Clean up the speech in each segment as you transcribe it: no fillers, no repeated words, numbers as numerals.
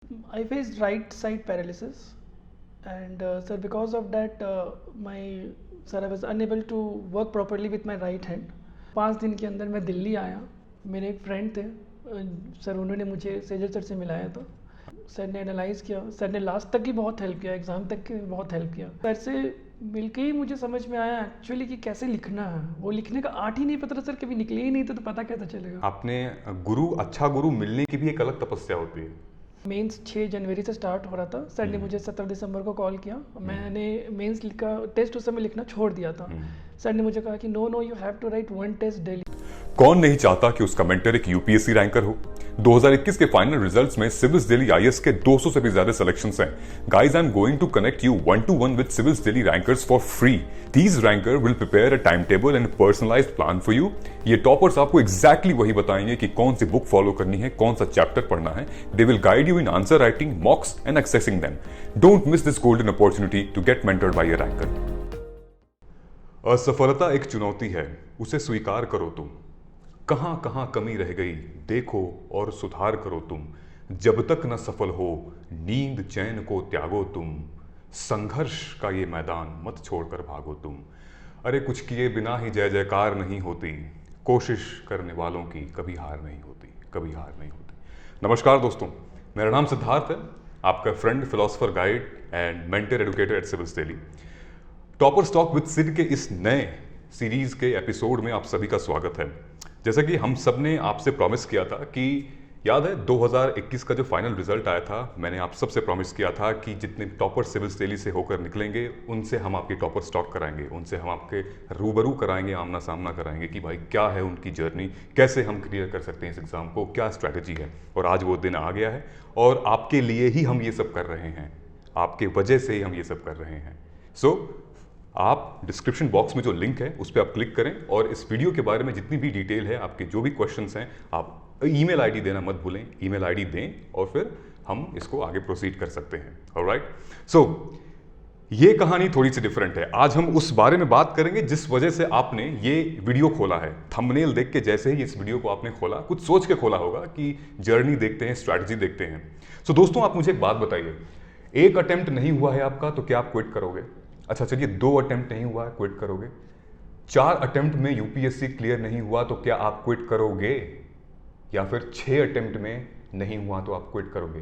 I faced right side paralysis, and sir, because of that, my sir, I was unable to work properly with my right hand. 5 दिन के अंदर मैं दिल्ली आया. मेरे एक friend थे, सर, उन्होंने मुझे सेजल सर से मिलाया था. सर ने एनालाइज़ किया, सर ने लास्ट तक ही बहुत हेल्प किया, एग्ज़ाम तक के बहुत हेल्प किया. सर से मिलके ही मुझे समझ में आया एक्चुअली कि कैसे लिखना है. वो लिखने का आर्ट ही नहीं पता था सर, कभी निकले ही नहीं थे, तो पता कैसे चलेगा. आपने अच्छा गुरु मिलने की भी एक अलग तपस्या होती है. मेंस 6 जनवरी से स्टार्ट हो रहा था. सर ने मुझे 17 दिसंबर को कॉल किया. मैंने मेंस का टेस्ट उस समय लिखना छोड़ दिया था. सर ने मुझे कहा कि no you have to write 1 test daily. कौन नहीं चाहता कि उसका मेंटर एक यूपीएससी रैंकर हो. 2021 के फाइनल रिजल्ट्स में सिविल्स दिल्ली आईएएस के 200 से भी ज्यादा सिलेक्शंस हैं. Guys, I am going to connect you 1-to-1 with civils Delhi rankers for free. These ranker will prepare a time table and personalised plan for you. ये toppers आपको exactly वही बताएंगे कि कौन सी बुक फॉलो करनी है, कौन सा चैप्टर पढ़ना है. They will guide you in answer writing, mocks and assessing them. Don't miss this golden opportunity to get mentored by a ranker. असफलता एक चुनौती है, उसे स्वीकार करो तुम. कहां कहां कमी रह गई देखो और सुधार करो तुम. जब तक न सफल हो नींद चैन को त्यागो तुम. संघर्ष का ये मैदान मत छोड़कर भागो तुम. अरे कुछ किए बिना ही जय जयकार नहीं होती. कोशिश करने वालों की कभी हार नहीं होती, कभी हार नहीं होती. नमस्कार दोस्तों, मेरा नाम सिद्धार्थ है, आपका friend, philosopher, guide and mentor educator at civils Delhi. Toppers talk with Sid के इस नए सीरीज के एपिसोड में आप सभी का स्वागत है. जैसा कि हम सब ने आपसे प्रॉमिस किया था कि याद है 2021 का जो फाइनल रिजल्ट आया था, मैंने आप सबसे प्रॉमिस किया था कि जितने टॉपर सिविल्स दिल्ली से होकर निकलेंगे उनसे हम आपकी टॉपर स्टॉक कराएंगे, उनसे हम आपके रूबरू कराएंगे, आमना सामना कराएंगे कि भाई क्या है उनकी जर्नी, कैसे हम क्लियर कर सकते हैं इस एग्ज़ाम को, क्या स्ट्रैटेजी है. और आज वो दिन आ गया है और आपके लिए ही हम ये सब कर रहे हैं, आपके वजह से ही हम ये सब कर रहे हैं. आप डिस्क्रिप्शन बॉक्स में जो लिंक है उस पर आप क्लिक करें और इस वीडियो के बारे में जितनी भी डिटेल है, आपके जो भी क्वेश्चंस हैं, आप ईमेल आईडी देना मत भूलें. ईमेल आईडी दें और फिर हम इसको आगे प्रोसीड कर सकते हैं. ऑलराइट, सो ये कहानी थोड़ी सी डिफरेंट है. आज हम उस बारे में बात करेंगे जिस वजह से आपने ये वीडियो खोला है. थंबनेल देख के जैसे ही इस वीडियो को आपने खोला, कुछ सोच के खोला होगा कि जर्नी देखते हैं, स्ट्रैटेजी देखते हैं. सो दोस्तों, आप मुझे एक बात बताइए, एक अटेम्प्ट नहीं हुआ है आपका तो क्या आप क्विट करोगे? अच्छा चलिए, 2 अटेम्प्ट नहीं हुआ है, क्विट करोगे? 4 अटेम्प्ट में यूपीएससी क्लियर नहीं हुआ तो क्या आप क्विट करोगे? या फिर 6 अटेम्प्ट में नहीं हुआ तो आप क्विट करोगे?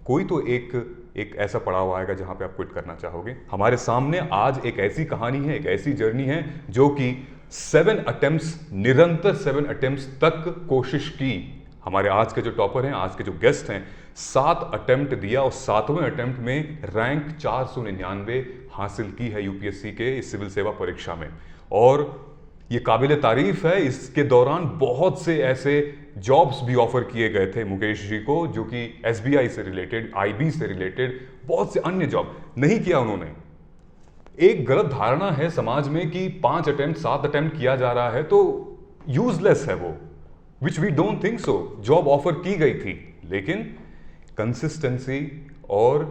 कोई तो एक ऐसा पड़ाव आएगा जहां पे आप क्विट करना चाहोगे. हमारे सामने आज एक ऐसी कहानी है, एक ऐसी जर्नी है जो कि 7 अटेम्प्ट्स, निरंतर 7 अटेम्प्ट्स तक कोशिश की. हमारे आज के जो टॉपर हैं, आज के जो गेस्ट हैं, 7 अटेम्प्ट दिया और 7वें अटेम्प्ट में रैंक 499 हासिल की है यूपीएससी के इस सिविल सेवा परीक्षा में. और ये काबिल तारीफ है. इसके दौरान बहुत से ऐसे जॉब्स भी ऑफर किए गए थे मुकेश जी को, जो कि एसबीआई से रिलेटेड, आईबी से रिलेटेड, बहुत से अन्य जॉब. नहीं किया उन्होंने. एक गलत धारणा है समाज में कि 5 अटेम्प्ट 7 अटेम्प्ट किया जा रहा है तो यूजलेस है वो, which we don't think so. Job offer की गई थी, लेकिन कंसिस्टेंसी और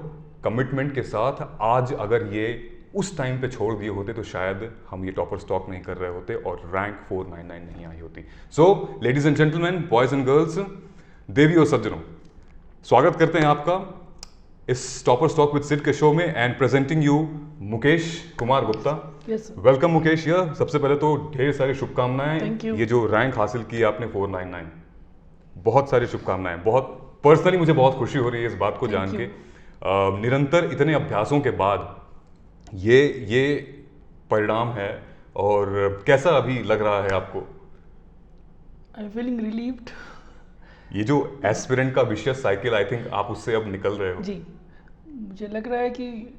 कमिटमेंट के साथ आज अगर ये उस टाइम पे छोड़ दिए होते तो शायद हम ये टॉपर स्टॉक नहीं कर रहे होते और रैंक 499 नहीं आई होती. So ladies and gentleman, boys and girls, देवी और सज्जनों, स्वागत करते हैं आपका इस टॉपर स्टॉक विद सिड के शो में. And presenting you Mukesh Kumar Gupta. Welcome Mukesh. यार, सबसे पहले तो ढेर सारी शुभकामनाएं. ये जो रैंक हासिल की आपने 499, बहुत सारी शुभकामनाएं. बहुत पर्सनली मुझे बहुत खुशी हो रही है इस बात को जान के. निरंतर इतने अभ्यासों के बाद ये परिणाम है. और कैसा अभी लग रहा है आपको? I am feeling relieved. ये जो एस्पिरेंट का विशियस साइकिल, आई थिंक आप उससे अब निकल रहे हो. जी, मुझे लग रहा है कि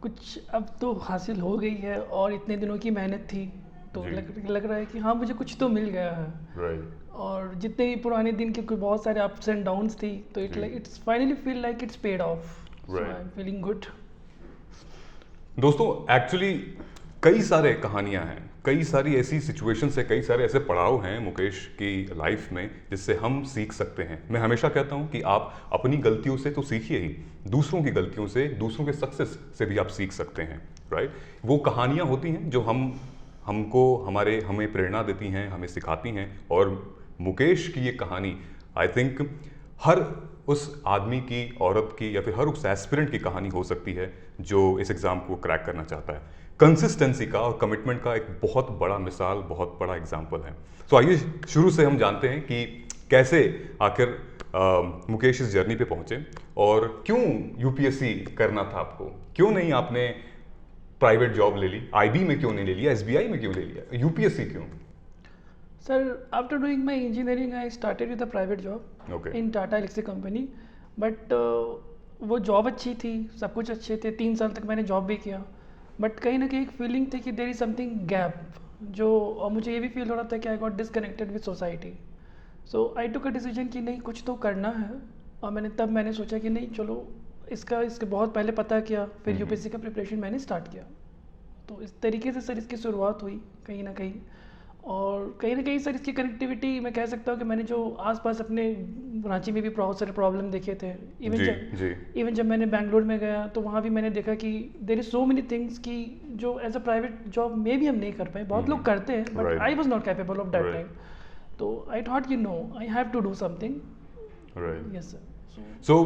कुछ अब तो हासिल हो गई है और इतने दिनों की मेहनत थी तो लग रहा है कि हाँ, मुझे कुछ तो मिल गया है. राइट. और जितने भी पुराने दिन के कोई बहुत सारे अप्स एंड डाउन्स थी तो it's finally feel like it's paid of. So I am feeling good. दोस्तों, एक्चुअली कई सारे कहानियां हैं, कई सारी ऐसी सिचुएशंस है, कई सारे ऐसे पड़ाव हैं मुकेश की लाइफ में जिससे हम सीख सकते हैं. मैं हमेशा कहता हूं कि आप अपनी गलतियों से तो सीखिए ही, दूसरों की गलतियों से, दूसरों के सक्सेस से भी आप सीख सकते हैं. राइट. वो कहानियां होती हैं जो हमें प्रेरणा देती हैं, हमें सिखाती हैं. और मुकेश की ये कहानी आई थिंक हर उस आदमी की, औरत की या फिर हर उस एस्पिरेंट की कहानी हो सकती है जो इस एग्ज़ाम को क्रैक करना चाहता है। कंसिस्टेंसी का और कमिटमेंट का एक बहुत बड़ा मिसाल, बहुत बड़ा एग्जाम्पल है। तो आइए शुरू से हम जानते हैं कि कैसे आखिर मुकेश इस जर्नी पे पहुंचे और क्यों यूपीएससी करना था आपको, क्यों नहीं आपने प्राइवेट जॉब ले ली, आईबी में क्यों नहीं ले लिया, एसबीआई में क्यों ले लिया, यूपीएससी क्यों? Sir, after doing my engineering, I started with a private job Okay. in Tata Elxsi company. But वो जॉब अच्छी थी, सब कुछ अच्छे थे, 3 साल तक मैंने जॉब भी किया. बट कहीं ना कहीं एक फीलिंग थी कि देयर इज समथिंग गैप, जो और मुझे ये भी फील हो रहा था कि I got disconnected with society. So I took a decision कि नहीं, कुछ तो करना है. और मैंने सोचा कि नहीं, चलो इसके बहुत पहले पता किया, फिर यूपीएससी का प्रिपरेशन मैंने स्टार्ट किया. तो इस तरीके से सर इसकी शुरुआत हुई कहीं ना कहीं. और कहीं ना कहीं सर इसकी कनेक्टिविटी मैं कह सकता हूँ कि मैंने जो आसपास अपने रांची में भी बहुत सारे प्रॉब्लम देखे थे. इवन जब मैंने बैंगलोर में गया तो वहाँ भी मैंने देखा कि there is so many things की जो एज अ प्राइवेट जॉब में भी हम नहीं कर पाए. बहुत लोग करते हैं but I was not capable of that time. तो आई थॉट कि no, I have to do something. Yes sir. So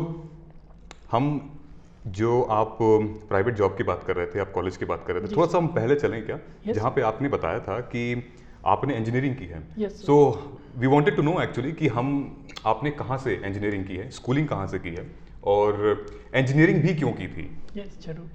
हम जो आप प्राइवेट जॉब की बात कर रहे थे, आप कॉलेज की बात कर रहे थे, थोड़ा सा हम पहले चलें क्या, जहाँ पे आपने बताया था कि आपने इंजीनियरिंग की है. So we wanted to know actually कि आपने कहाँ से इंजीनियरिंग की है, स्कूलिंग कहाँ से की है और इंजीनियरिंग भी क्यों की थी? यस जरूर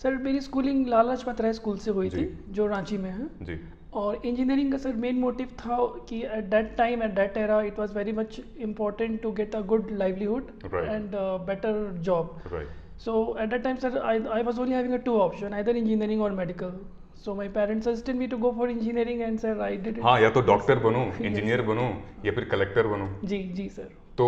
सर. मेरी स्कूलिंग लाला लाजपत राय स्कूल से हुई थी जो रांची में है जी. और इंजीनियरिंग का सर मेन मोटिव था कि at that time, at that era, it was very much important to get a good livelihood and better job. So at that time, sir, I was only having a 2 option, either engineering or medical. So my parents suggested me to go for engineering and sir, I did it. हाँ, या तो doctor बनो, engineer बनो या फिर collector बनो. जी sir. तो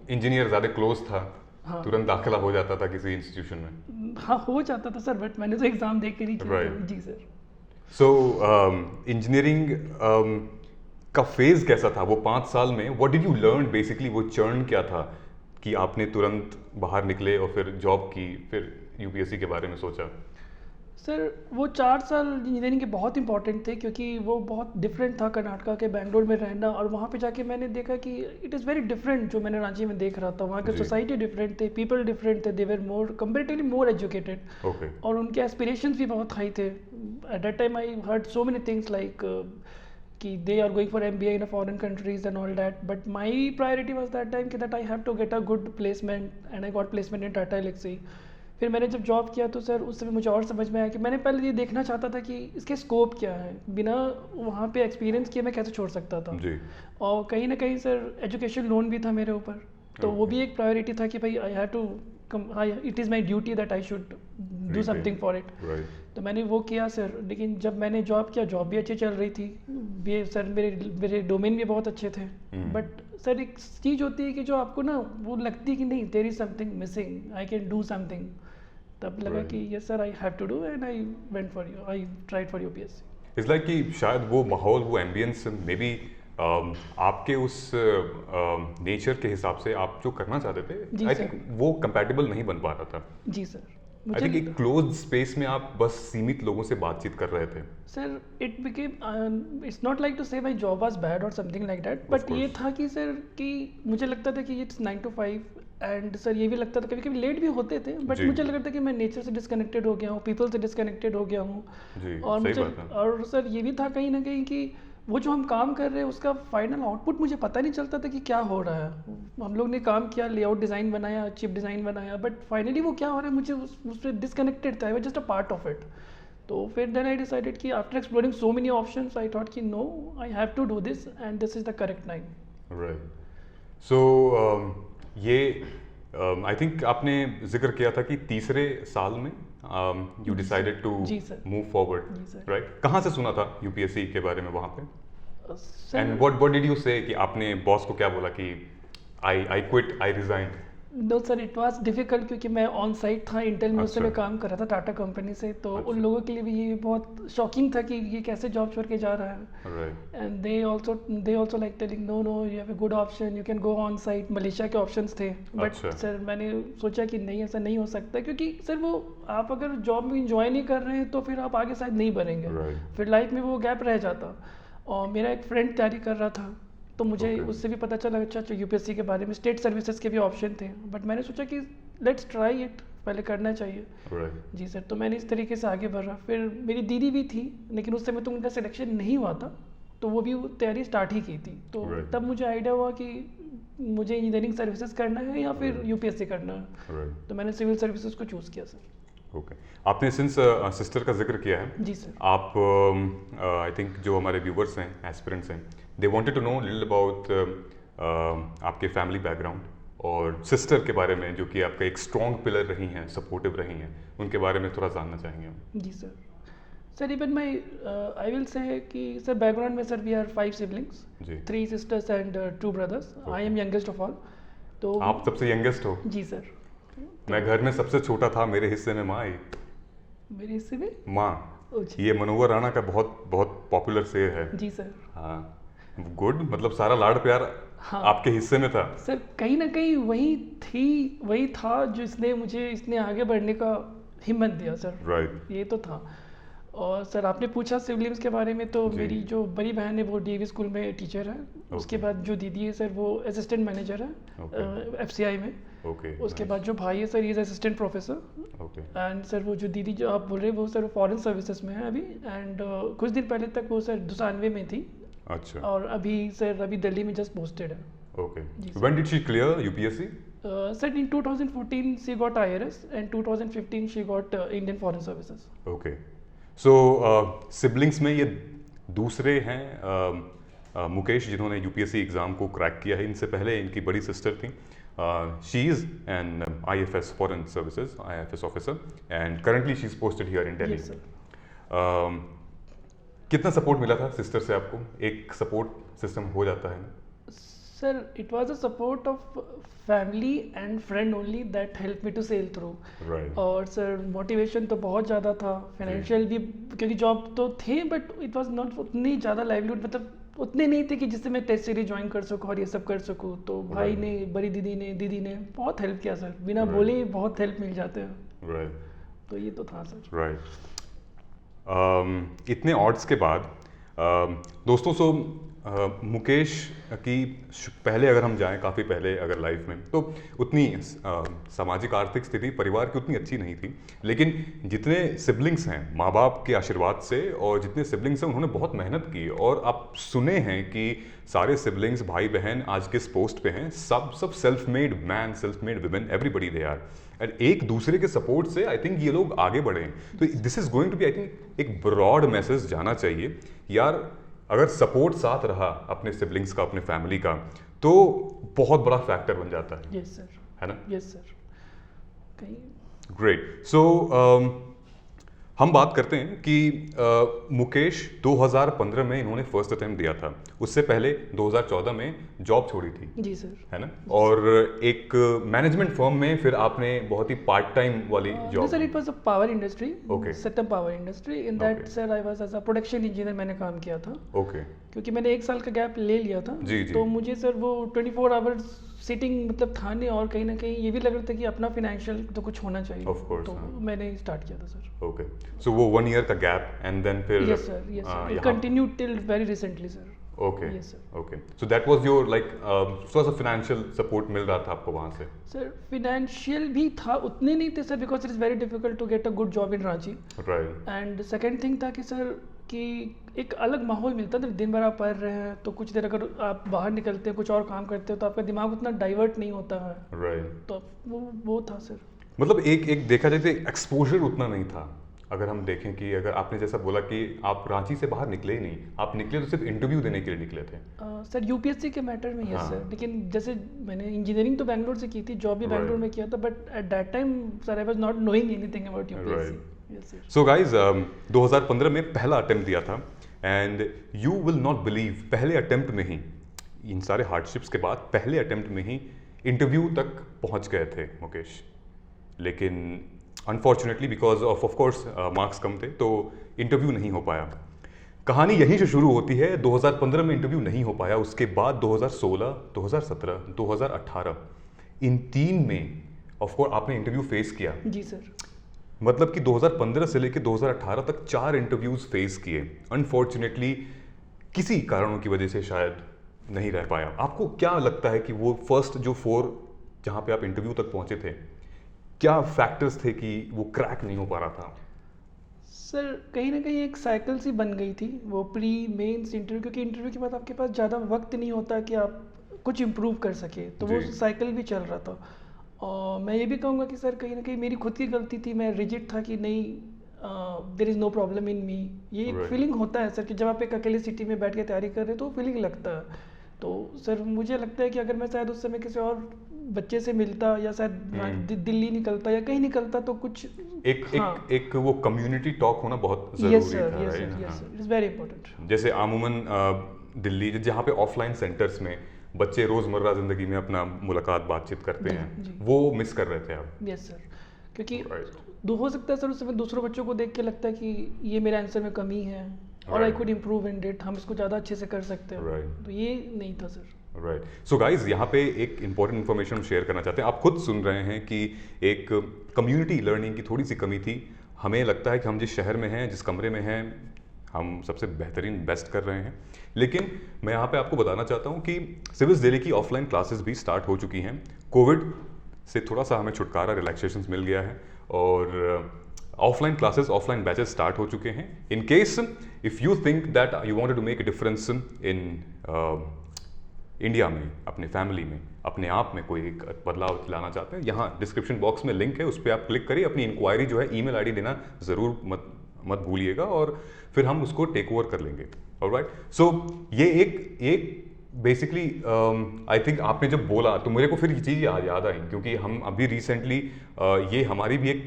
engineer ज़्यादा क्लोज था. हाँ. तुरंत दाखिला हो जाता था किसी इंस्टीट्यूशन में. हाँ, हो जाता था सर, बट मैंने तो एग्जाम दे के ही किया. जी सर. सो इंजीनियरिंग का फेज कैसा था वो 5 साल में? What did you learn basically? वो चर्न क्या था कि आपने तुरंत बाहर निकले और फिर जॉब की, फिर यूपीएससी के बारे में सोचा? सर वो 4 साल इंजीनियरिंग के बहुत इंपॉर्टेंट थे क्योंकि वो बहुत डिफरेंट था कर्नाटका के बैंगलोर में रहना. और वहाँ पे जाके मैंने देखा कि इट इज़ वेरी डिफरेंट जो मैंने रांची में देख रहा था. वहाँ के सोसाइटी डिफरेंट थे, पीपल डिफरेंट थे, दे वर मोर कंपेरेटिवली मोर एजुकेटेड. और उनके एस्पिरेशंस भी बहुत हाई थे. Eight that time I heard so many things like कि they are going for MBA in a foreign countries and all that, but my priority was that time that I have to get a good placement and I got placement in Tata Elxsi. फिर मैंने जब job किया तो sir उस समय मुझे और समझ में आया कि मैंने पहले ये देखना चाहता था कि इसके स्कोप क्या है. बिना वहाँ पे एक्सपीरियंस किए मैं कैसे छोड़ सकता था जी. और कहीं ना कहीं सर एजुकेशन लोन भी था मेरे ऊपर, तो वो भी एक प्रायोरिटी था कि भाई I have to it is my duty that I should do something for it. तो मैंने वो किया सर. लेकिन जब मैंने जॉब किया, जॉब भी अच्छी चल रही थी. ये सर मेरे डोमेन भी बहुत अच्छे थे. बट सर एक चीज़ होती है कि जो आपको ना वो लगती है कि नहीं, there is something missing, I can do something. तब लगा कि yes sir, I have to do and I went for you, I tried for UPSC. It's like कि शायद वो माहौल, वो एम्बियंस मे बी आपके उस नेचर के हिसाब से आप जो करना चाहते थे, आई थिंक वो कंपैटिबल नहीं बन पा रहा था. जी सर. आई थिंक एक क्लोज स्पेस में आप बस सीमित लोगों से बातचीत कर रहे थे. Sir it became, it's not like to say my job was bad और समथिंग लाइक दैट, बट ये था कि सर कि मुझे लगता था कि इट्स 9 to 5 एंड सर ये भी लगता था कभी कभी लेट भी होते थे, बट मुझे लगता था कि मैं नेचर से डिस्कनेक्टेड हो गया हूँ, पीपल से डिस्कनेक्टेड हो गया हूँ. और सर ये भी था कहीं ना कहीं कि वो जो हम काम कर रहे हैं उसका फाइनल आउटपुट मुझे पता नहीं चलता था कि क्या हो रहा है. हम लोग ने काम किया, लेआउट डिज़ाइन बनाया, चिप डिज़ाइन बनाया, बट फाइनली वो क्या हो रहा है मुझे उससे डिस्कनेक्टेड था. I was just a part of it. तो फिर देन आई डिसाइडेड कि after exploring so many options I thought कि no, I have to do this and this is the correct time. Right. So ये I think आपने जिक्र किया था कि तीसरे साल में you decided to move forward, right? कहाँ से सुना था यूपीएससी के बारे में वहाँ पे? एंड व्हाट डिड यू से कि आपने बॉस को क्या बोला कि I quit, I resign? No sir, it was difficult क्योंकि मैं ऑन साइट था, इंटेल में उस समय काम कर रहा था टाटा कंपनी से. तो उन लोगों के लिए भी ये बहुत शॉकिंग था कि ये कैसे जॉब छोड़ के जा रहा है. And they also like telling no you have a good option, you can go on site. Malaysia के ऑप्शंस थे, बट सर मैंने सोचा कि नहीं, ऐसा नहीं हो सकता क्योंकि सर वो आप अगर जॉब में इंजॉय नहीं कर रहे हैं तो फिर आप आगे शायद नहीं बढ़ेंगे. फिर लाइफ में वो गैप रह जाता. और मेरा एक फ्रेंड तैयारी कर रहा था तो मुझे Okay. उससे भी पता चला अच्छा यूपीएससी के बारे में, स्टेट सर्विसेज के भी ऑप्शन थे, बट मैंने सोचा कि लेट्स ट्राई इट, पहले करना चाहिए। राइट। जी सर, तो मैंने इस तरीके से आगे बढ़ा। फिर मेरी दीदी भी थी, लेकिन उस समय तो उनका सिलेक्शन नहीं हुआ था, तो वो भी तैयारी स्टार्ट ही की थी। तो Right. तब मुझे आइडिया हुआ कि मुझे इंजीनियरिंग सर्विसेज करना है या फिर Right. यूपीएससी करना है। राइट। तो मैंने सिविल सर्विसेज को चूज़ किया सर। ओके। आपने सिंस सिस्टर का जिक्र किया है, जी सर। आप आई थिंक जो हमारे व्यूवर्स हैं, एस्पिरेंट्स हैं, they wanted to know little about आपके फैमिली बैकग्राउंड और सिस्टर के बारे में, जो कि आपका एक स्ट्रॉन्ग पिलर रही हैं, सपोर्टिव रही हैं, उनके बारे में थोड़ा जानना चाहेंगे हम। जी sir. Sir even my I will say कि सर बैकग्राउंड में सर वी आर 5 सिबलिंग्स, जी। 3 sisters and 2 brothers. I am youngest of all. तो आप सबसे यंगेस्ट हो? जी सर। मैं घर में सबसे छोटा था, मेरे हिस्से में माँ आई। मेरे हिस्से में माँ, ओ जी। ये मनोहर राणा का बहुत बहुत पॉपुलर शेर है। जी सर। हाँ, गुड, मतलब सारा लाड प्यार हाँ। आपके हिस्से में था। सर कहीं ना कहीं वही था जो इसने आगे बढ़ने का हिम्मत दिया सर। राइट। ये तो था। और सर आपने पूछा सिबलिंग्स के बारे में, तो जी। मेरी जो बड़ी बहन है वो डीएवी स्कूल में टीचर है। उसके बाद जो दीदी है सर वो असिस्टेंट मैनेजर है एफसीआई में। ओके। उसके बाद जो भाई है sir is assistant professor. Okay. And sir वो जो दीदी जो आप बोल रहे हैं वो सर फॉरेन सर्विसेज में है अभी। एंड कुछ दिन पहले तक वो सर 92 में थी, अच्छा। और अभी दिल्ली में जस्ट पोस्टेड है। ओके। जी, when did she clear UPSC? Sir in 2014 she got IRS and 2015 she got Indian Foreign Services. Okay. So siblings में ये दूसरे हैं मुकेश जिन्होंने यूपीएससी एग्जाम को क्रैक किया है। इनसे पहले इनकी बड़ी सिस्टर थी, she is an IFS foreign services IFS officer and currently she is posted here in Delhi. Yes, sir. कितना सपोर्ट मिला था सिस्टर से आपको? एक सपोर्ट सिस्टम हो जाता है ना? Sir, it was a support of family and friend only that helped me to sail through. Right. और सर मोटिवेशन तो बहुत ज़्यादा था, फाइनेंशियल भी, क्योंकि जॉब तो थे बट इट वाज नॉट उतनी ज़्यादा लाइवलीहुड, मतलब उतने नहीं थे कि जिससे मैं टेस्ट सीरीज ज्वाइन कर सकूँ और ये सब कर सकूँ। तो भाई Right. ने, बड़ी दीदी ने बहुत हेल्प किया सर, बिना Right. बोले बहुत हेल्प मिल जाते हैं। राइट। तो ये तो था सर। राइट। इतने ऑड्स के बाद दोस्तों, सो मुकेश की पहले अगर हम जाएं, काफ़ी पहले अगर लाइफ में, तो उतनी सामाजिक आर्थिक स्थिति परिवार की उतनी अच्छी नहीं थी। लेकिन जितने सिबलिंग्स हैं माँ बाप के आशीर्वाद से, और जितने सिबलिंग्स हैं उन्होंने बहुत मेहनत की, और आप सुने हैं कि सारे सिबलिंग्स भाई बहन आज किस पोस्ट पे हैं, सब self made man, self made women, everybody they are, and एक दूसरे के सपोर्ट से आई थिंक ये लोग आगे बढ़े हैं। तो this is going to be I think एक ब्रॉड मैसेज जाना चाहिए यार, अगर सपोर्ट साथ रहा अपने सिबलिंग्स का, अपने फैमिली का, तो बहुत बड़ा फैक्टर बन जाता है। Yes sir. है ना? Yes sir. कहीं ग्रेट। सो हम बात करते हैं कि मुकेश 2015 में इन्होंने फर्स्ट अटेम्प्ट दिया था, उससे पहले 2014 में जॉब छोड़ी थी, जी सर। है ना? और एक मैनेजमेंट फर्म में फिर आपने बहुत ही पार्ट टाइम वाली job. Sir it was a power industry, Okay. Setup power industry. In that Okay. Sir I was as a production engineer मैंने काम किया था, ओके। क्योंकि मैंने 1 साल का गैप ले लिया था। जी, जी। तो मुझे सर वो 24 आवर्स सिटिंग मतलब था नहीं, और कहीं ना कहीं ये भी लग रहा था कि अपना फिनेंशियल तो कुछ होना चाहिए। Of course, तो हाँ। मैंने स्टार्ट किया था सर। ओके। सो वो 1 ईयर का गैप एंड देन फिर yes sir, yes sir, it यहाँ- continued till very recently sir. Okay. Yes, sir. Okay. So that was your like थोड़ा सा फाइनेंशियल सपोर्ट मिल रहा था आपको वहाँ से? सर फिनेंशियल भी था, उतने नहीं थे sir, because it is very difficult to get a good job in Ranchi. Right. And second thing था कि सर कि एक अलग माहौल मिलता था। दिन भर आप पढ़ रहे हैं, तो कुछ देर अगर आप बाहर निकलते हैं, कुछ और काम करते हो, तो आपका दिमाग उतना डाइवर्ट नहीं होता है। राइट। तो वो था सर। मतलब एक देखा जाए तो एक्सपोजर उतना नहीं था। अगर हम देखें कि अगर आपने जैसा बोला कि आप रांची से बाहर निकले ही नहीं, आप निकले तो सिर्फ इंटरव्यू देने के लिए निकले थे। सर यूपीएससी के मैटर में यस हाँ। सर, लेकिन जैसे मैंने इंजीनियरिंग तो बैंगलोर से की थी, जॉब भी बैंगलोर Right. में किया था, but at that time sir I was not knowing anything about UPSC. Yes sir. So guys 2015 में पहला अटेम्प्ट दिया था, and you will not believe, पहले अटेम्प्ट में ही, इन सारे हार्डशिप्स के बाद पहले अटेम्प्ट में ही इंटरव्यू तक पहुंच गए थे मुकेश। लेकिन unfortunately because of course marks कम थे, तो इंटरव्यू नहीं हो पाया। कहानी यहीं से शुरू होती है। 2015 में इंटरव्यू नहीं हो पाया, उसके बाद 2016, 2017, 2018 इन 3 में ऑफ कोर्स आपने इंटरव्यू फेस किया। जी सर। मतलब कि 2015 से लेकर 2018 तक 4 इंटरव्यूज फेस किए। अनफॉर्चुनेटली किसी कारणों की वजह से शायद नहीं रह पाया। आपको क्या लगता है कि वो फर्स्ट जो 4 जहाँ पे आप इंटरव्यू तक पहुंचे थे, क्या फैक्टर्स थे कि वो क्रैक नहीं हो पा रहा था? सर कहीं ना कहीं एक साइकिल सी बन गई थी वो प्री मेंस इंटरव्यू, क्योंकि इंटरव्यू के बाद आपके पास ज़्यादा वक्त नहीं होता कि आप कुछ इम्प्रूव कर सके, तो वो जी। साइकिल भी चल रहा था। और मैं ये भी कहूँगा कि सर कहीं ना कहीं मेरी खुद की गलती थी, मैं रिजिड था कि नहीं, there is no problem in me. ये एक Right. फीलिंग होता है सर कि जब आप एक अकेले सिटी में बैठ के तैयारी कर रहे हो तो फीलिंग लगता है। तो सर मुझे लगता है कि अगर मैं शायद उस समय किसी और बच्चे से मिलता या शायद दिल्ली निकलता या कहीं निकलता तो कुछ एक एक वो कम्युनिटी टॉक होना बहुत यस जरूरी सर, था, यस राइट? सर, यस हाँ। Sir, it's very important. जैसे अमूमन दिल्ली जहाँ पे ऑफलाइन सेंटर्स में बच्चे रोजमर्रा जिंदगी में अपना मुलाकात बातचीत करते जी, हैं, जी। वो मिस कर रहे थे आप। यस सर, क्योंकि Right. हो सकता है सर उस समय दूसरों बच्चों को देख के लगता है कि ये मेरे आंसर में कमी है और आई Right. Could improve in it, हम इसको ज़्यादा अच्छे से कर सकते हैं। Right. तो ये नहीं था सर। राइट। सो गाइज, यहाँ पे एक इंपॉर्टेंट इन्फॉर्मेशन हम शेयर करना चाहते हैं। आप खुद सुन रहे हैं कि एक कम्युनिटी लर्निंग की थोड़ी सी कमी थी। हमें लगता है कि हम जिस शहर में हैं, जिस कमरे में हैं, हम सबसे बेहतरीन बेस्ट कर रहे हैं, लेकिन मैं यहाँ पे आपको बताना चाहता हूँ कि सिविल्स दिल्ली की ऑफलाइन क्लासेस भी स्टार्ट हो चुकी हैं। कोविड से थोड़ा सा हमें छुटकारा, रिलैक्सेशन मिल गया है और offline classes, offline batches start हो चुके हैं। In case if you think that you wanted to make a difference in India में, अपने फैमिली में, अपने आप में कोई एक बदलाव लाना चाहते हैं, यहाँ डिस्क्रिप्शन बॉक्स में लिंक है, उस पर आप क्लिक करिए। अपनी इंक्वायरी जो है ईमेल आईडी देना ज़रूर मत भूलिएगा और फिर हम उसको टेक ओवर कर लेंगे। ऑलराइट। सो ये एक बेसिकली आई थिंक आपने जब बोला तो मेरे को फिर ये चीज़ याद आई, क्योंकि हम अभी रिसेंटली ये हमारी भी एक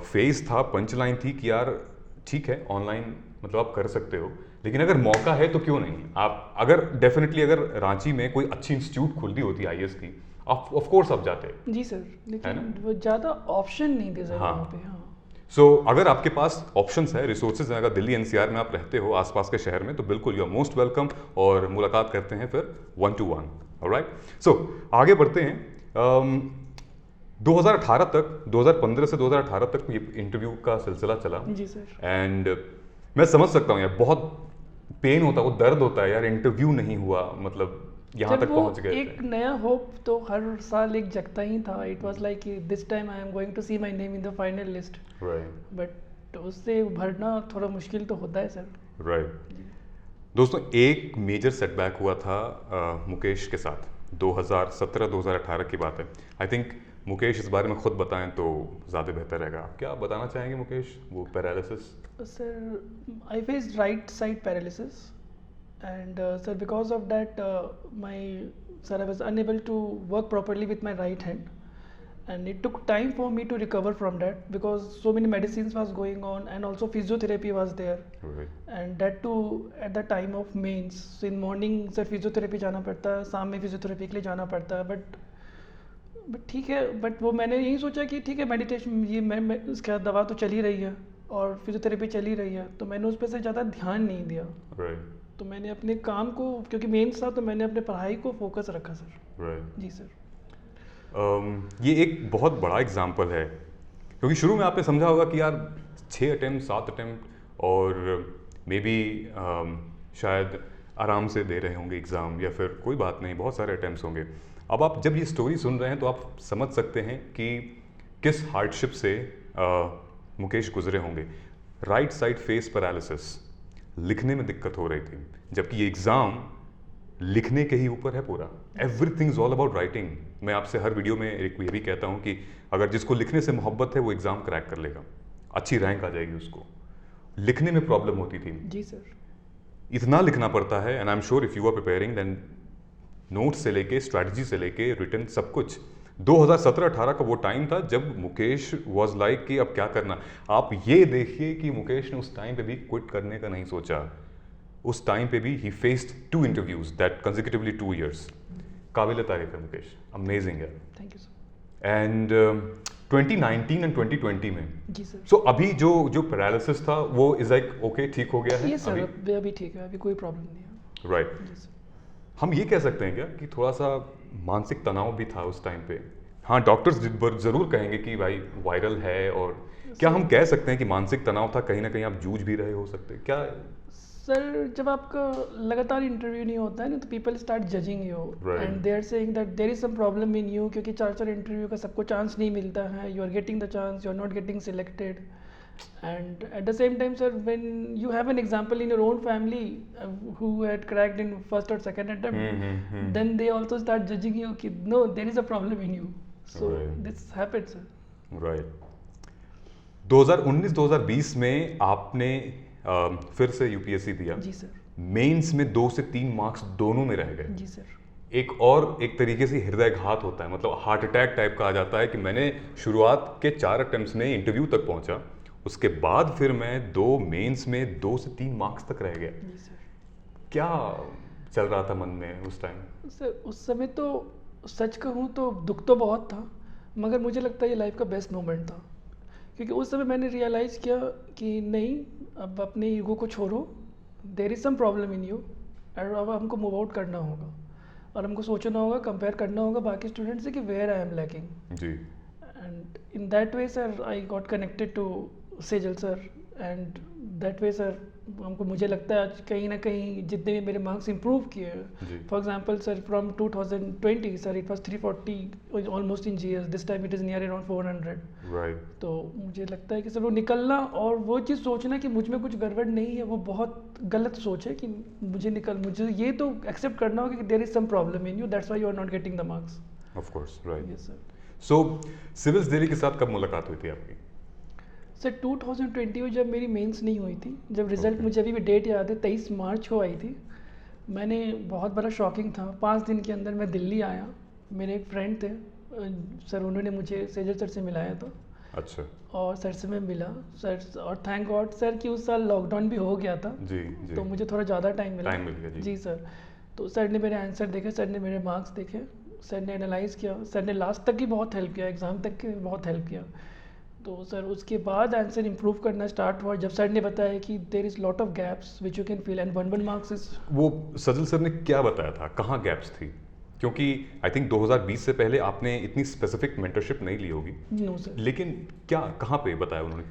फेज था, पंच लाइन थी कि यार ठीक है ऑनलाइन मतलब आप कर सकते हो, लेकिन अगर मौका है तो क्यों नहीं। आप अगर डेफिनेटली अगर रांची में कोई अच्छी इंस्टीट्यूट खुलती होती आईएएस की, आप ऑफ कोर्स आप जाते। जी सर, है लेकिन ना? वो ज़्यादा ऑप्शन नहीं थे सर हाँ। वहाँ पे। हाँ सो अगर आपके पास ऑप्शंस है, रिसोर्सेज हैं, अगर दिल्ली एनसीआर में आप रहते हो, आसपास के शहर में, तो बिल्कुल यू आर मोस्ट वेलकम और मुलाकात करते हैं फिर 1-to-1। ऑलराइट। सो आगे बढ़ते हैं। 2018 तक, 2015 से 2018 तक ये इंटरव्यू का सिलसिला चला जी सर। एंड मैं समझ सकता हूँ यार, बहुत पेन होता है, वो दर्द होता है यार, इंटरव्यू नहीं हुआ, मतलब यहाँ जब तक वो पहुँच गए एक थे। नया होप तो हर साल एक जगता ही था। It was like this time I am going to see my name in the final list, right, but उससे उभरना थोड़ा मुश्किल तो होता है सर। राइट। दोस्तों, एक मेजर सेटबैक हुआ था मुकेश के साथ। 2017-2018 की बात है। आई थिंक मुकेश इस बारे में खुद बताएं तो ज़्यादा बेहतर रहेगा। आप क्या बताना चाहेंगे मुकेश, वो paralysis? Sir, I faced right side paralysis, and sir, because of that, I was unable to work properly with my right hand, and it took time for me to recover from that because so many medicines was going on, and also physiotherapy was there, Right. and that too at the time of mains. So in morning sir physiotherapy जाना पड़ता है, शाम में physiotherapy के लिए जाना पड़ता है, बट ठीक है। बट वो मैंने यही सोचा कि ठीक है मेडिटेशन, ये मैं उसका दवा तो चल ही रही है और फिजियोथेरेपी चल ही रही है, तो मैंने उस पर से ज़्यादा ध्यान नहीं दिया। Right. तो मैंने अपने काम को, क्योंकि मेंस था, तो मैंने अपने पढ़ाई को फोकस रखा सर। Right. जी सर। ये एक बहुत बड़ा एग्जाम्पल है, क्योंकि शुरू में आपने समझा होगा कि यार 6 अटेम्प्ट 7 अटेम्प्ट और मे बी शायद आराम से दे रहे होंगे एग्ज़ाम, या फिर कोई बात नहीं, बहुत सारे अटेम्प्ट्स होंगे। अब आप जब ये स्टोरी सुन रहे हैं तो आप समझ सकते हैं कि किस हार्डशिप से मुकेश गुजरे होंगे। राइट साइड फेस पैरालिसिस, लिखने में दिक्कत हो रही थी, जबकि ये एग्ज़ाम लिखने के ही ऊपर है पूरा। Everything is all about writing. मैं आपसे हर वीडियो में एक ये भी कहता हूँ कि अगर जिसको लिखने से मोहब्बत है वो एग्ज़ाम क्रैक कर लेगा, अच्छी रैंक आ जाएगी उसको। लिखने में प्रॉब्लम होती थी, जी सर। इतना लिखना पड़ता है, and I am sure if you are preparing then notes से लेके स्ट्रैटेजी से लेके रिटर्न सब कुछ। 2017-18 का वो टाइम था जब मुकेश वाज लाइक कि अब क्या करना। आप ये देखिए कि मुकेश ने उस टाइम पे भी क्विट करने का नहीं सोचा। उस टाइम पे भी ही faced 2 interviews that consecutively 2 years। काबिल तारीफ है मुकेश, अमेजिंग है। Thank you sir. And 2019 and 2020 में, जी सर। सो अभी जो पैरालिसिस था वो इज लाइक ओके, ठीक हो गया है ये सर अभी? अभी ठीक है, अभी कोई प्रॉब्लम नहीं है। राइट। जी सर। हम ये कह सकते हैं क्या कि थोड़ा सा मानसिक तनाव भी था उस टाइम पे? हाँ, डॉक्टर्स ज़रूर कहेंगे कि भाई वायरल है, और क्या हम कह सकते हैं कि मानसिक तनाव था, कहीं ना कहीं आप जूझ भी रहे हो सकते, क्या? सर जब आपका लगातार इंटरव्यू नहीं होता है ना तो people start judging you Right. And they are saying that there is some problem in you, क्योंकि 4 इंटरव्यू का सबको चांस नहीं मिलता है, you are getting the chance, you are not getting selected. And at the same time, sir, when you have an example in your own family who had cracked in first or second attempt, then they also start judging you कि no, there is a problem in you. So Right. this happened, sir. Right 2019-2020 में आपने फिर से UPSC दिया. जी sir. Mains में 2 से 3 marks दोनों में रह गए. जी सर. एक तरीके से हृदयघात होता है, मतलब हार्ट अटैक टाइप का आ जाता है कि मैंने शुरुआत के 4 अटेम्प्ट्स में इंटरव्यू तक पहुंचा, उसके बाद फिर मैं 2 मेंस में 2 से 3 मार्क्स तक रह गया. जी सर. क्या चल रहा था मन में उस टाइम? सर उस समय तो सच कहूँ तो दुख तो बहुत था, मगर मुझे लगता है ये लाइफ का बेस्ट मोमेंट था, क्योंकि उस समय मैंने रियलाइज़ किया कि नहीं, अब अपने ईगो को छोड़ो, there is some problem in you, और अब हमको मूव आउट करना होगा और हमको सोचना होगा, कंपेयर करना होगा बाकी स्टूडेंट से कि वेयर आई एम लैकिंग. जी. And in that way sir I got connected to Sejal sir, and that way sir हमको मुझे लगता है आज कहीं ना कहीं जितने भी मेरे मार्क्स इंप्रूव किए, for example sir from 2020 sir it was 340 almost in GS, this time it is near around 400. Right. तो मुझे लगता है कि सर वो निकलना और वो चीज़ सोचना कि मुझ में कुछ गड़बड़ नहीं है, वो बहुत गलत सोच है कि मुझे ये तो एक्सेप्ट करना होगा कि there is some problem in you, that's why you are not getting the marks. Of course. Right. Yes sir. So civils Delhi के साथ कब मुलाकात हुई थी आपकी? सर 2020 में जब मेरी मेंस नहीं हुई थी, जब रिज़ल्ट Okay. मुझे अभी भी डेट याद है 23 मार्च को आई थी, मैंने बहुत बड़ा शॉकिंग था, 5 दिन के अंदर मैं दिल्ली आया, मेरे एक फ्रेंड थे सर, उन्होंने मुझे सेजल सर से मिलाया था. अच्छा. और सर से मैं मिला सर, और थैंक गॉड सर कि उस साल लॉकडाउन भी हो गया था. जी. जी. तो मुझे थोड़ा ज़्यादा टाइम मिल गया. जी. जी सर. तो सर ने मेरे आंसर देखे, सर ने मेरे मार्क्स देखे, सर ने एनालाइज़ किया, सर ने लास्ट तक ही बहुत हेल्प किया, एग्ज़ाम तक के बहुत हेल्प किया. तो सर उसके बाद आंसर इंप्रूव करना स्टार्ट हुआ जब सर ने बताया कि there is lot of gaps which you can fill and 1 marks is. वो सजल सर ने क्या बताया था, कहाँ गैप्स थी? क्योंकि आई थिंक 2020 से पहले आपने इतनी स्पेसिफिक मेंटरशिप नहीं ली होगी. No sir. लेकिन क्या कहाँ पे बताया उन्होंने?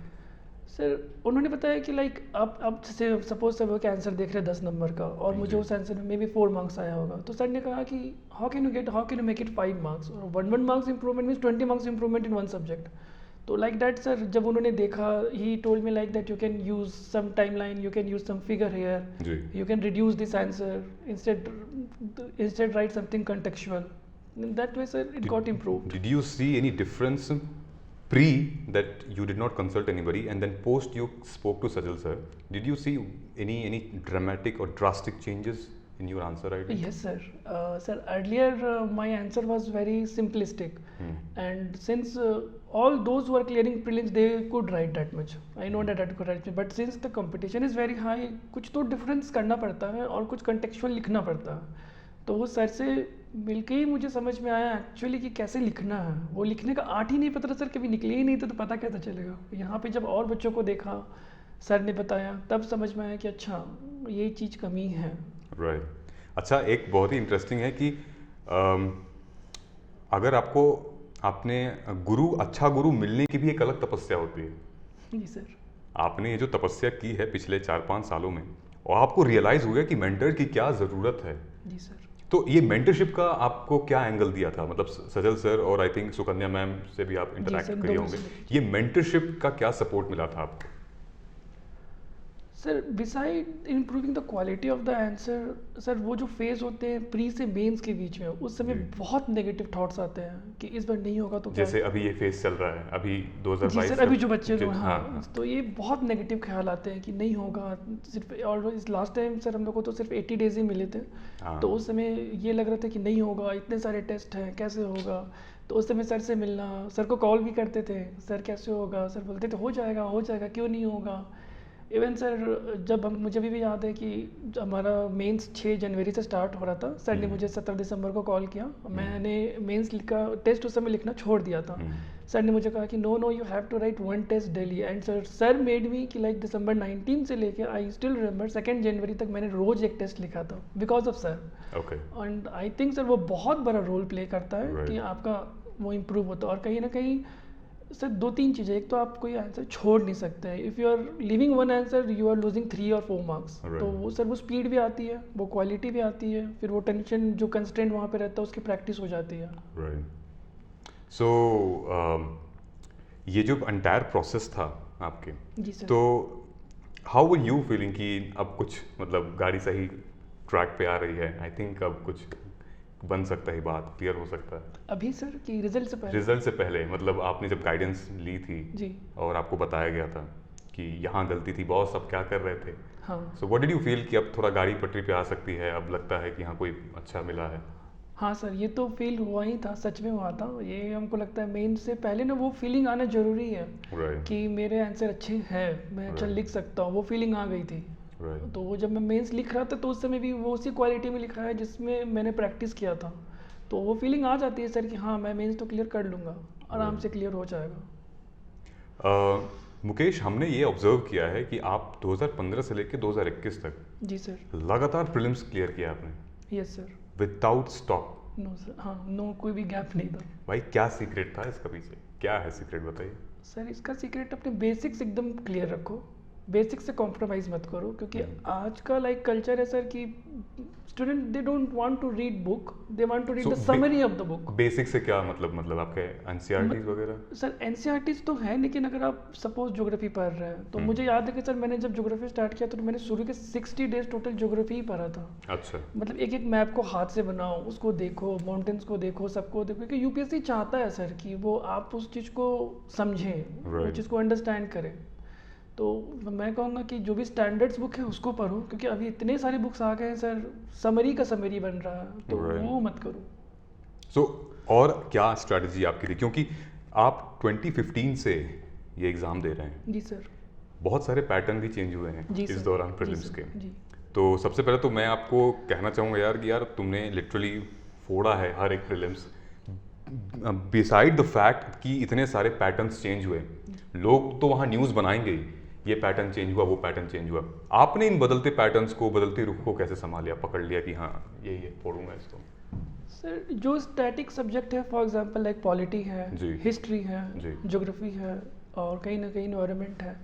सर उन्होंने बताया कि लाइक आप जैसे सपोज सब वो आंसर देख रहे 10 नंबर का और मुझे उस आंसर में मे बी 4 मार्क्स आया होगा, तो सर ने कहा कि how can you make it 5 marks, और 1 marks improvement means 20 marks improvement in 1 subject. तो लाइक दैट सर जब उन्होंने देखा, he told me like that you can use some timeline, you can use some figure here, you can reduce this answer, instead write something contextual. In that way sir it got improved. Did you see any difference pre that you did not consult anybody and then post you spoke to Sajal sir? Did you see any dramatic or drastic changes in your answer writing? Yes sir. Sir earlier my answer was very simplistic, and since all those who are clearing prelims they could write that much, I know that I could write, but since the competition is very high, कुछ तो difference करना पड़ता है और कुछ contextual लिखना पड़ता है. तो वो सर से मिलके ही मुझे समझ में आया एक्चुअली कि कैसे लिखना है. वो लिखने का आर्ट ही नहीं पता था सर, कभी निकले ही नहीं थे, तो पता कैसे चलेगा. यहाँ पे जब और बच्चों को देखा, सर ने बताया, तब समझ में आया कि अच्छा ये चीज़ कमी है. राइट. अच्छा, एक बहुत ही इंटरेस्टिंग है कि अगर आपको आपने अच्छा गुरु मिलने की भी एक अलग तपस्या होती है. जी सर. आपने ये जो तपस्या की है पिछले 4-5 सालों में, और आपको रियलाइज़ हो गया कि मेंटर की क्या ज़रूरत है. जी सर. तो ये मेंटरशिप का आपको क्या एंगल दिया था? मतलब सजल सर और आई थिंक सुकन्या मैम से भी आप इंटरेक्ट किए होंगे, ये मेंटरशिप का क्या सपोर्ट मिला था आपको? Sir beside improving the quality of the answer, sir वो जो फेज होते हैं प्री से मेंस के बीच में, उस समय बहुत नेगेटिव थॉट्स आते हैं कि इस बार नहीं होगा तो क्या. जैसे अभी ये फेज चल रहा है, अभी 2022 सर, अभी जो बच्चे जो हाँ, तो ये बहुत नेगेटिव ख्याल आते हैं कि नहीं होगा सिर्फ. और इस लास्ट टाइम सर हम लोग को तो सिर्फ 80 डेज ही मिले थे. तो उस समय ये लग रहा था कि नहीं होगा, इतने सारे टेस्ट हैं, कैसे होगा. तो उस समय सर से मिलना, सर को कॉल भी करते थे, सर कैसे होगा, सर बोलते थे हो जाएगा क्यों नहीं होगा. इवन सर जब मुझे भी याद है कि हमारा मेंस 6 जनवरी से स्टार्ट हो रहा था, सर ने मुझे 17 दिसंबर को कॉल किया. मैंने मेंस का टेस्ट उस समय लिखना छोड़ दिया था. सर ने मुझे कहा कि no you have to write 1 test daily. And sir made me कि लाइक दिसंबर 19 से लेके आई स्टिल रिमेंबर 2 जनवरी तक मैंने रोज एक टेस्ट लिखा था because of sir. And I think sir वो बहुत बड़ा रोल प्ले करता है कि आपका वो इम्प्रूव होता है. और कहीं ना कहीं सर दो तीन चीज़ें, एक तो आप कोई आंसर छोड़ नहीं सकते हैं। If you are living one answer you are losing 3 और 4 मार्क्स। Right. तो वो सर वो स्पीड भी आती है, वो क्वालिटी भी आती है, फिर वो टेंशन जो कंस्ट्रेंट वहाँ पे रहता है उसकी प्रैक्टिस हो जाती है। राइट। सो ये जो एंटायर प्रोसेस था आपके, जी सर। तो हाउ वर यू फीलिंग कि अब कुछ मतलब गाड़ी सही ट्रैक पे आ रही है, आई थिंक अब कुछ बन सकता है, बात क्लियर हो सकता है? अभी सर कि रिजल्ट से पहले? रिजल्ट से पहले मतलब आपने जब गाइडेंस ली थी जी और आपको बताया गया था कि यहाँ गलती थी, बॉस अब क्या कर रहे थे, हाँ। So what did you feel कि अब थोड़ा गाड़ी पटरी पे आ सकती है, अब लगता है कि हाँ कोई अच्छा मिला है? हाँ सर, ये तो फील हुआ ही था, सच में हुआ था। ये हमको लगता है मेन से पहले ना वो फीलिंग आना ज़रूरी है राइट कि मेरे आंसर अच्छे हैं, मैं अच्छा लिख सकता हूँ, वो फीलिंग आ गई थी। राइट। तो वो जब मैं मेंस लिख रहा था तो उस समय भी वो उसी क्वालिटी में लिखा है जिसमें मैंने प्रैक्टिस किया था। तो वो फीलिंग आ जाती है सर कि हाँ मैं मेंस तो क्लियर कर लूँगा, आराम से क्लियर हो जाएगा। मुकेश, हमने ये ऑब्जर्व किया है कि आप 2015 से लेकर 2021 तक जी सर। लगातार प्रीलिम्स क्लियर किया आपने yes sir. Without stop. No sir, हाँ नो, कोई भी गैप नहीं था। भाई क्या सीक्रेट था इसका पीछे, क्या है सीक्रेट बताइए? सर इसका सीक्रेट अपने बेसिक्स एकदम क्लियर रखो, बेसिक से कॉम्प्रोमाइज़ मत करो, क्योंकि आज का लाइक कल्चर है सर कि student they don't want to read book, they want to read the summary of the book. Basic से क्या मतलब आपके एनसीईआरटीज वगैरह? सर एनसीईआरटीज तो है, लेकिन अगर आप सपोज ज्योग्राफी पढ़ रहे हैं तो मुझे याद है कि सर मैंने जब ज्योग्राफी स्टार्ट किया तो मैंने शुरू के 60 डेज टोटल ज्योग्राफी ही पढ़ा था। अच्छा। मतलब एक एक मैप को हाथ से बनाओ, उसको देखो, माउंटेन्स को देखो, सबको देखो, क्योंकि यूपीएससी चाहता है सर कि वो आप उस चीज़ को समझें, उस चीज़ को अंडरस्टैंड करें। तो मैं कहूँगा कि जो भी स्टैंडर्ड्स बुक है उसको पढ़ो, क्योंकि अभी इतने सारे बुक्स आ गए हैं सर, समरी का समरी बन रहा है, तो वो मत करो। सो और क्या स्ट्रैटेजी आपकी थी, क्योंकि आप 2015 से ये एग्ज़ाम दे रहे हैं? जी सर। बहुत सारे पैटर्न भी चेंज हुए हैं इस दौरान प्रीलिम्स के। जी। तो सबसे पहले तो मैं आपको कहना चाहूँगा यार कि यार तुमने लिटरली फोड़ा है हर एक प्रीलिम्स, बिसाइड द फैक्ट कि इतने सारे पैटर्न्स चेंज हुए। लोग तो वहाँ न्यूज़ बनाएंगे ही, ये पैटर्न चेंज हुआ, वो पैटर्न चेंज हुआ। आपने इन बदलते पैटर्न्स को, बदलते रुख को कैसे संभाल लिया, पकड़ लिया कि हाँ ये फोड़ूंगा इसको? सर जो स्टैटिक सब्जेक्ट है, फॉर एग्जांपल लाइक पॉलिटी है, हिस्ट्री है, ज्योग्राफी है, और कहीं ना कहीं इन्वायरमेंट है,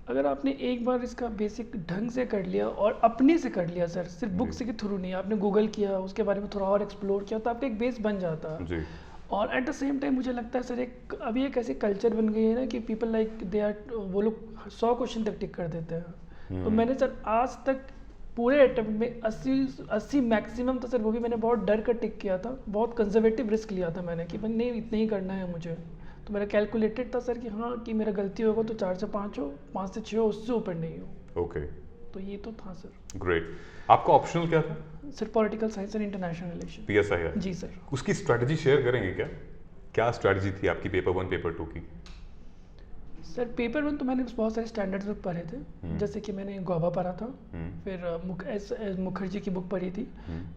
अगर आपने एक बार इसका बेसिक ढंग से कर लिया और अपने से कर लिया सर, सिर्फ बुक्स के थ्रू नहीं, आपने गूगल किया, उसके बारे में थोड़ा और एक्सप्लोर किया, तो आपका एक बेस बन जाता है। और एट द सेम टाइम मुझे लगता है सर अभी एक ऐसी कल्चर बन गई है ना कि पीपल लाइक दे आर, वो लोग 100 क्वेश्चन तक टिक कर देते हैं। तो मैंने सर आज तक पूरे अटेम्प्ट में 80 मैक्सिमम था सर, वो भी मैंने बहुत डर कर टिक किया था, बहुत कंजर्वेटिव रिस्क लिया था मैंने कि भाई नहीं इतना ही करना है मुझे। तो मेरा कैलकुलेटेड था सर कि हाँ कि मेरा गलती होगा तो 4 से 5 हो, 5 से 6 हो, उससे ऊपर नहीं हो। ओके। तो ये तो था सर। ग्रेट। आपका ऑप्शनल क्या था? Sir political science and international relation. PSI? जी सर। उसकी स्ट्रैटेजी शेयर करेंगे क्या? क्या स्ट्रैटेजी थी आपकी पेपर 1 पेपर 2 की? सर पेपर 1 तो मैंने बहुत सारे स्टैंडर्ड्स बुक पढ़े थे, जैसे कि मैंने गौबा पढ़ा था, फिर मुखर्जी की बुक पढ़ी थी।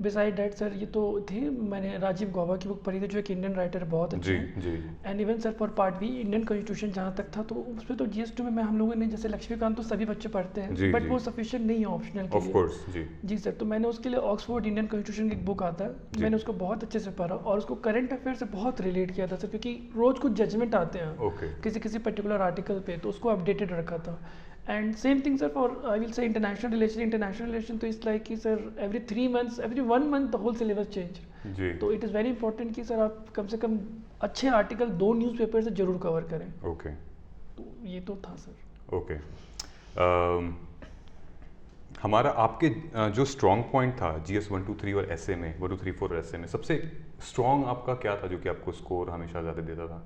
बिसाइड डैट सर ये तो थी, मैंने राजीव गौबा की बुक पढ़ी थी जो एक इंडियन राइटर बहुत अच्छे हैं। And even sir for part B Indian constitution जहाँ तक था, तो उसमें तो जीएस2 में हम लोगों ने जैसे लक्ष्मीकांत तो सभी बच्चे पढ़ते हैं, बट वो सफिशिएंट नहीं है ऑप्शनल के लिए। जी सर। तो मैंने उसके लिए ऑक्सफोर्ड इंडियन कॉन्स्टिट्यूशन की एक बुक आता है, मैंने उसको बहुत अच्छे से पढ़ा और उसको करंट अफेयर से बहुत रिलेट किया था सर, क्योंकि रोज कुछ जजमेंट आते हैं किसी पर्टिकुलर आर्टिकल पे, तो उसको अपडेटेड रखा था। And same thing sir for I will say international relation, तो इट्स लाइक कि sir every 3 months, every 1 month the whole syllabus change. तो इट इज़ वेरी इंपॉर्टेंट कि सर आप कम से कम अच्छे आर्टिकल 2 न्यूज़पेपर से जरूर कवर करें। ओके। तो ये तो था सर। ओके। हमारा आपके जो स्ट्रॉन्ग पॉइंट था GS 1 2 3 और ऐसे में 1 2 3 4 ऐसे में सबसे स्ट्रॉन्ग आपका क्या था जो कि आपको स्कोर हमेशा ज़्यादा देता था?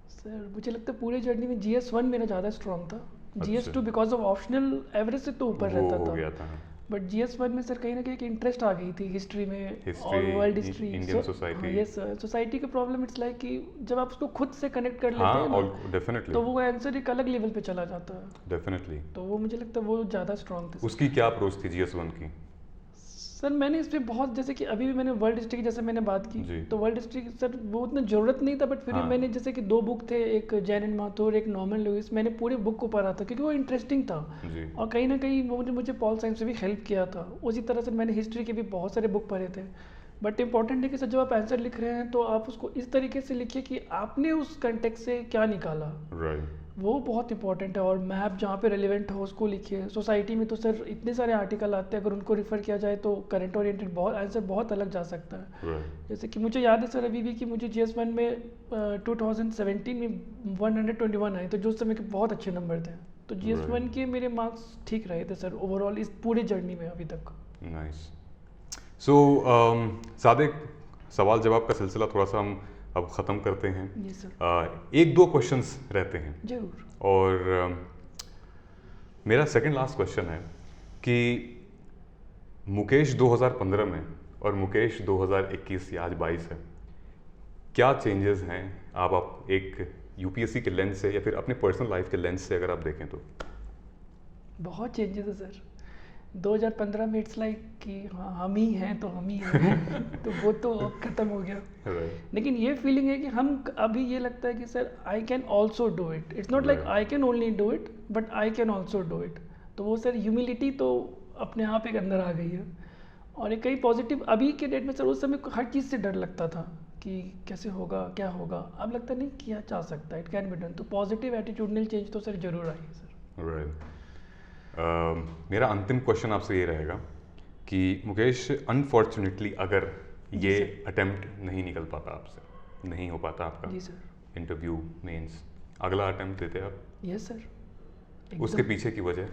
सर मुझे लगता है पूरे जर्नी में GS1 मेरा ज़्यादा स्ट्रॉन्ग था। GS2 because of optional average से तो ऊपर रहता था, बट GS1 में सर कहीं ना कहीं एक इंटरेस्ट आ गई थी हिस्ट्री में और world history, Indian society. Yes sir, society का प्रॉब्लम इट्स लाइक कि जब आप उसको खुद से कनेक्ट कर लेते हैं ना, डेफिनेटली, तो वो आंसर एक अलग लेवल पे चला जाता है। डेफिनेटली। तो वो मुझे लगता है वो ज़्यादा स्ट्रॉन्ग थे। उसकी क्या अप्रोच थी GS1 की? सर मैंने इस पर बहुत, जैसे कि अभी भी मैंने वर्ल्ड हिस्ट्री की जैसे मैंने बात की, तो वर्ल्ड हिस्ट्री सर वो उतना ज़रूरत नहीं था, बट फिर भी मैंने जैसे कि 2 बुक थे, एक जैन एंड माथुर, एक नॉर्मन लुइस, मैंने पूरे बुक को पढ़ा था क्योंकि वो इंटरेस्टिंग था और कहीं ना कहीं वो मुझे पॉल साइंस से भी हेल्प किया था। उसी तरह से मैंने हिस्ट्री के भी बहुत सारे बुक पढ़े थे, बट इम्पॉर्टेंट है कि सर जब आप आंसर लिख रहे हैं तो आप उसको इस तरीके से लिखिए कि आपने उस कंटेक्स्ट से क्या निकाला, राइट, वो बहुत इंपॉर्टेंट है। और मैप जहाँ पे रेलिवेंट हो उसको लिखिए। सोसाइटी में तो सर इतने सारे आर्टिकल आते हैं, अगर उनको रिफ़र किया जाए तो करंट ओरिएंटेड बहुत आंसर बहुत अलग जा सकता है। राइट, जैसे कि मुझे याद है सर अभी भी कि मुझे GS1 में 2017 में 121 आए, तो जो उस समय के बहुत अच्छे नंबर थे। तो GS1 के मेरे मार्क्स ठीक रहे थे सर ओवरऑल इस पूरे जर्नी में अभी तक। नाइस। सो सादिक, सवाल जवाब का सिलसिला थोड़ा सा हम अब ख़त्म करते हैं। जी सर। एक दो क्वेश्चंस रहते हैं जरूर। और मेरा सेकंड लास्ट क्वेश्चन है कि मुकेश 2015 में और मुकेश 2021 या आज 22 है, क्या चेंजेस हैं? आप एक यूपीएससी के लेंस से या फिर अपने पर्सनल लाइफ के लेंस से अगर आप देखें तो। बहुत चेंजेस है सर। 2015 में इट्स लाइक कि हाँ हम ही हैं तो हम ही हैं तो वो तो अब ख़त्म हो गया। लेकिन ये फीलिंग है कि हम अभी ये लगता है कि sir I can also do it. It's not like I can only do it but I can also do it. तो वो सर ह्यूमिलिटी तो अपने आप एक अंदर आ गई है। और एक कई पॉजिटिव अभी के डेट में सर, उस समय हर चीज़ से डर लगता था कि कैसे होगा क्या होगा, अब लगता नहीं किया जा सकता है, इट कैन बी डन। तो पॉजिटिव एटीट्यूडनल चेंज तो सर जरूर आई है सर। राइट। मेरा अंतिम क्वेश्चन आपसे ये रहेगा कि मुकेश, अनफॉर्चुनेटली अगर ये अटेम्प्ट नहीं निकल पाता आपसे, नहीं हो पाता आपका जी सर, इंटरव्यू मेंस, अगला अटेम्प्ट देते आप? Yes sir. उसके पीछे की वजह?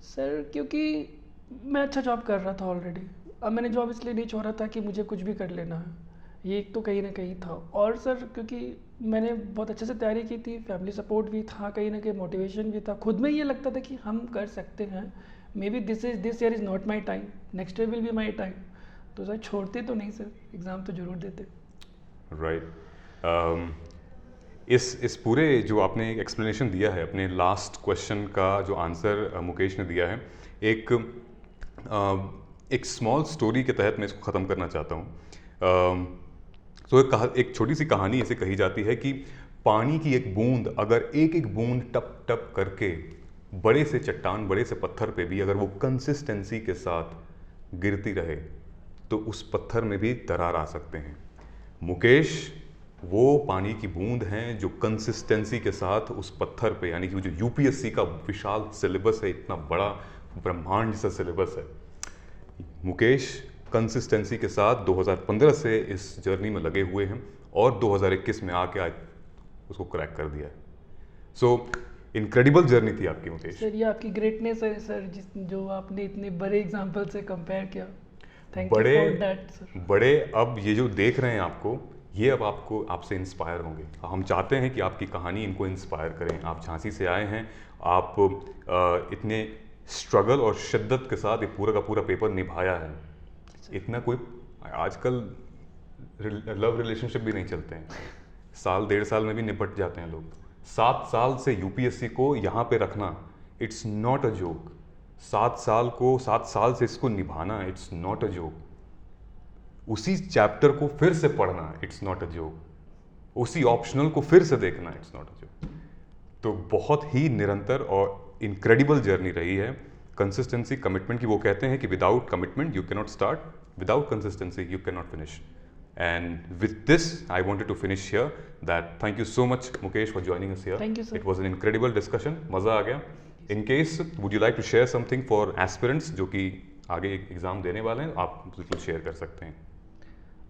सर क्योंकि मैं अच्छा जॉब कर रहा था ऑलरेडी। अब मैंने जॉब इसलिए नहीं छोड़ा था कि मुझे कुछ भी कर लेना है, ये एक तो कहीं ना कहीं था। और सर क्योंकि मैंने बहुत अच्छे से तैयारी की थी, फैमिली सपोर्ट भी था, कहीं ना कहीं मोटिवेशन भी था, खुद में ये लगता था कि हम कर सकते हैं। May be this year is not my time, next year will be my time. तो सर छोड़ते तो नहीं सर, एग्ज़ाम तो ज़रूर देते। राइट। इस पूरे जो आपने एक एक्सप्लेनेशन दिया है, अपने लास्ट क्वेश्चन का जो आंसर मुकेश ने दिया है, एक स्मॉल स्टोरी के तहत मैं इसको ख़त्म करना चाहता हूँ। तो एक छोटी सी कहानी ऐसे कही जाती है कि पानी की एक बूंद, अगर एक एक बूंद टप टप करके बड़े से चट्टान, बड़े से पत्थर पे भी अगर वो कंसिस्टेंसी के साथ गिरती रहे तो उस पत्थर में भी दरार आ सकते हैं। मुकेश वो पानी की बूंद हैं जो कंसिस्टेंसी के साथ उस पत्थर पे, यानी कि वो जो यूपीएससी का विशाल सिलेबस है, इतना बड़ा ब्रह्मांड जैसा सिलेबस है, मुकेश कंसिस्टेंसी के साथ 2015 से इस जर्नी में लगे हुए हैं और 2021 में आके आज उसको क्रैक कर दिया है। सो इनक्रेडिबल जर्नी थी आपकी मुकेश। सर ये आपकी ग्रेटनेस है सर, जो आपने इतने बड़े एग्जाम्पल से कंपेयर किया। Thank you for that sir. बड़े अब ये जो देख रहे हैं आपको, ये अब आपसे इंस्पायर होंगे। हम चाहते हैं कि आपकी कहानी इनको इंस्पायर करें। आप झांसी से आए हैं, आप इतने स्ट्रगल और शिद्दत के साथ ये पूरा का पूरा पेपर निभाया है। इतना कोई आजकल लव रिलेशनशिप भी नहीं चलते हैं, साल डेढ़ साल में भी निपट जाते हैं लोग। 7 साल से यूपीएससी को यहाँ पे रखना, इट्स नॉट अ जोक। 7 साल से इसको निभाना, इट्स नॉट अ जोक। उसी चैप्टर को फिर से पढ़ना, इट्स नॉट अ जोक। उसी ऑप्शनल को फिर से देखना, इट्स नॉट अ जोक। तो बहुत ही निरंतर और इनक्रेडिबल जर्नी रही है। कंसिस्टेंसी, कमिटमेंट की, वो कहते हैं कि without commitment you can not start, without consistency you cannot finish. And with this, I wanted to finish here. That thank you so much, Mukesh, for joining us here. Thank you, sir. It was an incredible discussion. मज़ा आ गया. In case, would you like to share something for aspirants जो कि आगे exam देने वाले हैं? आप बिल्कुल शेयर कर सकते हैं.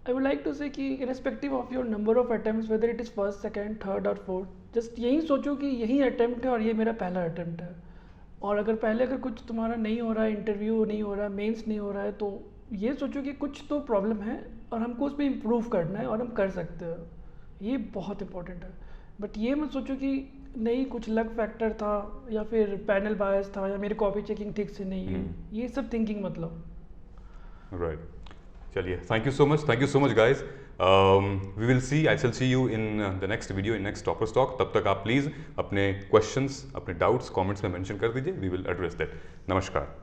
I would like to say कि irrespective of your number of attempts, whether it is first, second, third or fourth, just यही सोचो कि यही attempt है और ये मेरा पहला attempt है. और अगर कुछ तुम्हारा नहीं हो रहा है, इंटरव्यू नहीं हो रहा है, मेंस नहीं हो रहा है, तो ये सोचो कि कुछ तो प्रॉब्लम है और हमको उसमें इम्प्रूव करना है और हम कर सकते हैं। ये बहुत इंपॉर्टेंट है। बट ये मत सोचो कि नहीं कुछ लक फैक्टर था या फिर पैनल बायस था या मेरी कॉपी चेकिंग ठीक से नहीं है, ये सब थिंकिंग मतलब। राइट, चलिए, thank you so much guys. We will see, I will see you in the next video, in next toppers talk. तब तक आप प्लीज़ अपने क्वेश्चंस, अपने डाउट्स कमेंट्स में मेंशन कर दीजिए, वी विल एड्रेस दैट। नमस्कार।